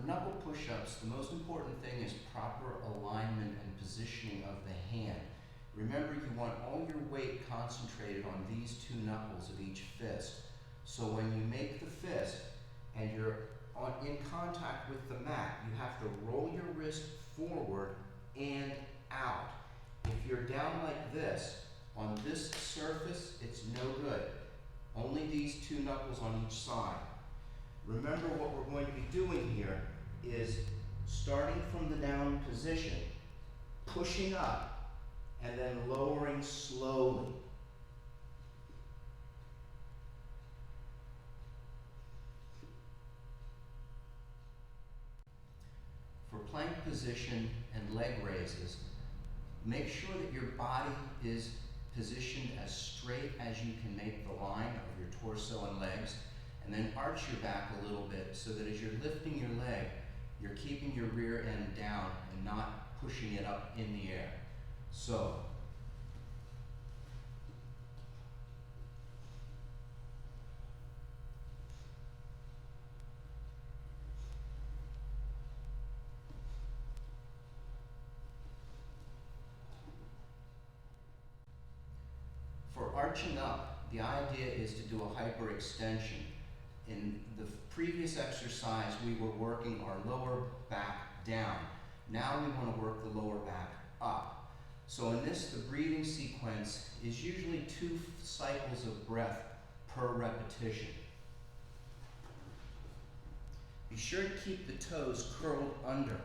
knuckle push-ups, the most important thing is proper alignment and positioning of the hand. Remember, you want all your weight concentrated on these two knuckles of each fist. So when you make the fist and you're in contact with the mat, you have to roll your wrist forward and out. If you're down like this, on this surface, it's no good. Only these two knuckles on each side. Remember, what we're going to be doing here is starting from the down position, pushing up, and then lowering slowly. For plank position and leg raises, make sure that your body is positioned as straight as you can make the line of your torso and legs, and then arch your back a little bit so that as you're lifting your leg, you're keeping your rear end down and not pushing it up in the air. So, for arching up, the idea is to do a hyperextension. In the previous exercise, we were working our lower back down. Now we want to work the lower back up. So in this, the breathing sequence is usually 2 cycles of breath per repetition. Be sure to keep the toes curled under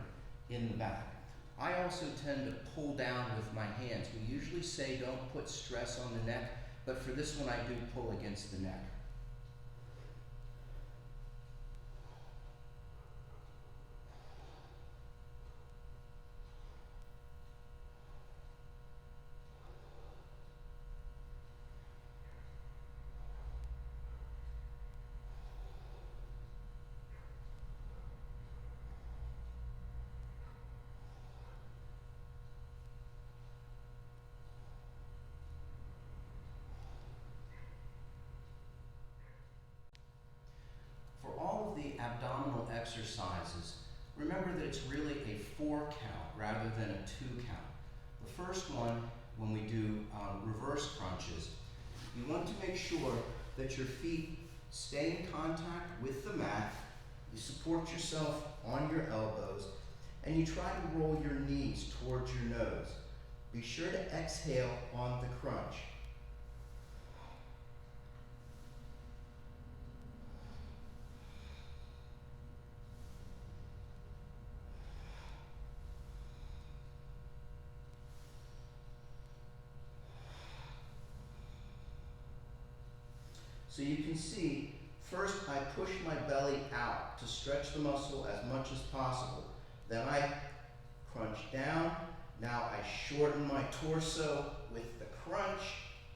in the back. I also tend to pull down with my hands. We usually say don't put stress on the neck, but for this one I do pull against the neck. Abdominal exercises, remember that it's really a 4 count rather than a 2 count. The first one, when we do reverse crunches, you want to make sure that your feet stay in contact with the mat, you support yourself on your elbows, and you try to roll your knees towards your nose. Be sure to exhale on the crunch. So you can see, first I push my belly out to stretch the muscle as much as possible. Then I crunch down. Now I shorten my torso with the crunch,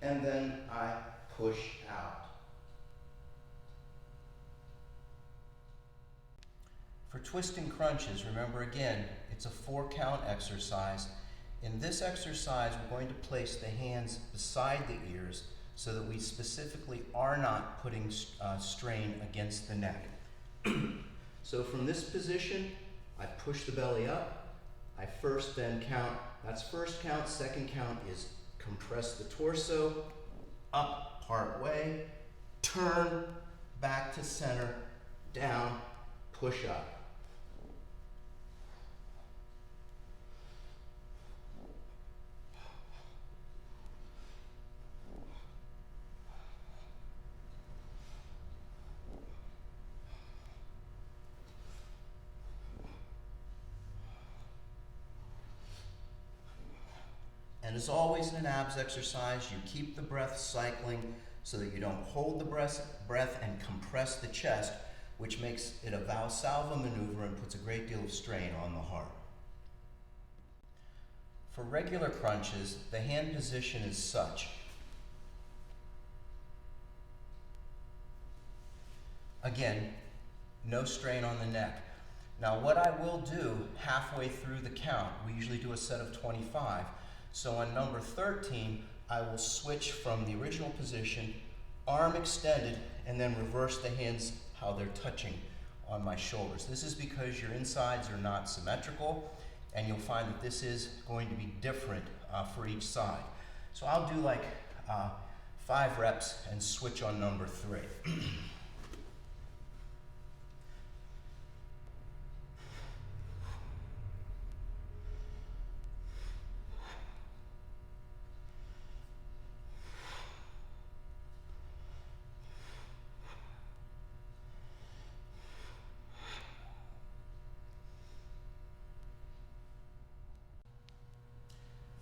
and then I push out. For twisting crunches, remember again, it's a 4 count exercise. In this exercise, we're going to place the hands beside the ears so that we specifically are not putting strain against the neck. So from this position, I push the belly up. I first then count, that's first count. Second count is compress the torso, up part way, turn, back to center, down, push up. And as always in an abs exercise, you keep the breath cycling so that you don't hold the breath and compress the chest, which makes it a Valsalva maneuver and puts a great deal of strain on the heart. For regular crunches, the hand position is such. Again, no strain on the neck. Now what I will do halfway through the count, we usually do a set of 25, so on number 13, I will switch from the original position, arm extended, and then reverse the hands how they're touching on my shoulders. This is because your insides are not symmetrical, and you'll find that this is going to be different for each side. So I'll do like 5 reps and switch on number 3.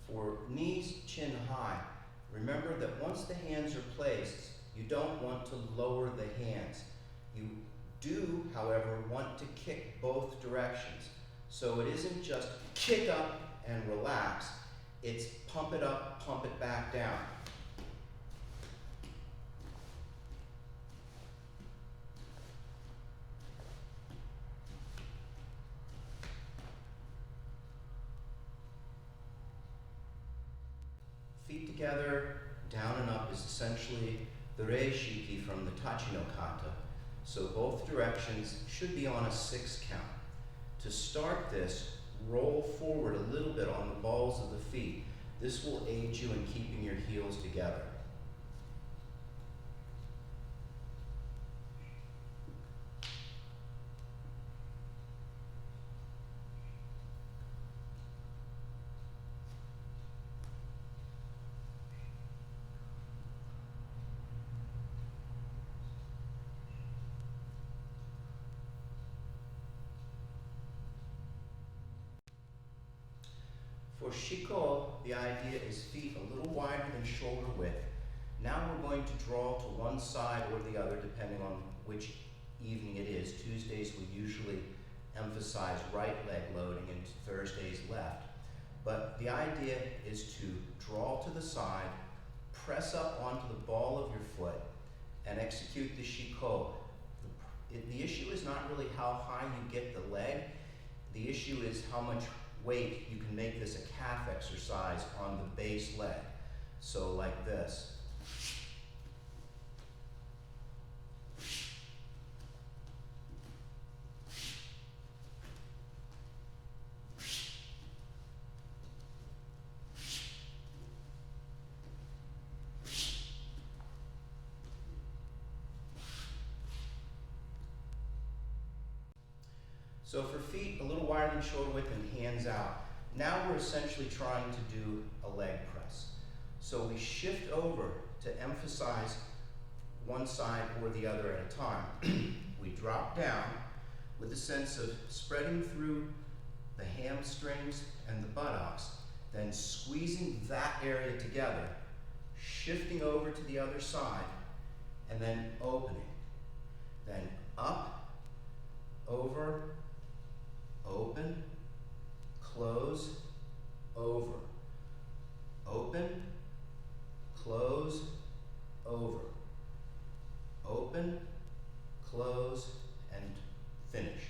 For knees chin high, remember that once the hands are placed, you don't want to lower the hands. You do, however, want to kick both directions. So it isn't just kick up and relax, it's pump it up, pump it back down. Feet together, down and up is essentially the reishiki from the Tachi no Kata. So both directions should be on a 6 count. To start this, roll forward a little bit on the balls of the feet. This will aid you in keeping your heels together. For shiko, the idea is feet a little wider than shoulder width. Now we're going to draw to one side or the other depending on which evening it is. Tuesdays we usually emphasize right leg loading and Thursdays left. But the idea is to draw to the side, press up onto the ball of your foot, and execute the shiko. The issue is not really how high you get the leg. The issue is how much weight you can make this a calf exercise on the base leg. So like this. So for feet, a little wider than shoulder width and hands out. Now we're essentially trying to do a leg press. So we shift over to emphasize one side or the other at a time. We drop down with a sense of spreading through the hamstrings and the buttocks, then squeezing that area together, shifting over to the other side, and then opening. Then up, over, open, close, over. Open, close, over. Open, close, and finish.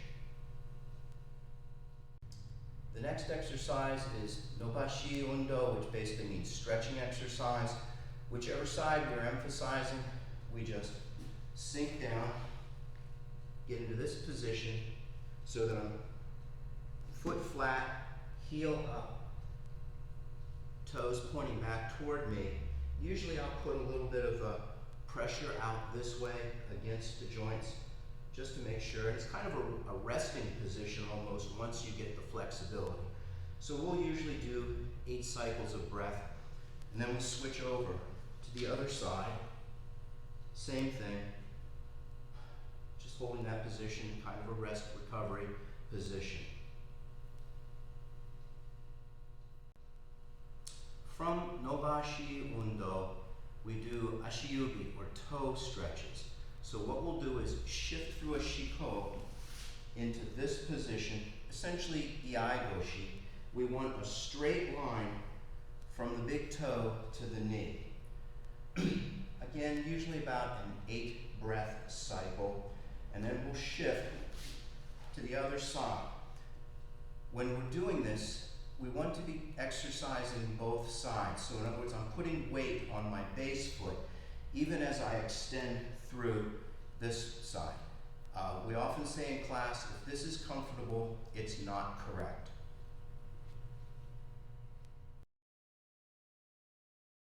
The next exercise is nobashi undo, which basically means stretching exercise. Whichever side we're emphasizing, we just sink down, get into this position so that I'm foot flat, heel up, toes pointing back toward me. Usually I'll put a little bit of pressure out this way against the joints just to make sure. It's kind of a resting position almost once you get the flexibility. So we'll usually do 8 cycles of breath, and then we'll switch over to the other side. Same thing, just holding that position, kind of a rest recovery position. From nobashi undo, we do ashiyubi, or toe stretches. So what we'll do is shift through a shiko into this position, essentially iaigoshi. We want a straight line from the big toe to the knee. Again, usually about an 8 breath cycle, and then we'll shift to the other side. When we're doing this, we want to be exercising both sides. So in other words, I'm putting weight on my base foot, even as I extend through this side. We often say in class, if this is comfortable, it's not correct.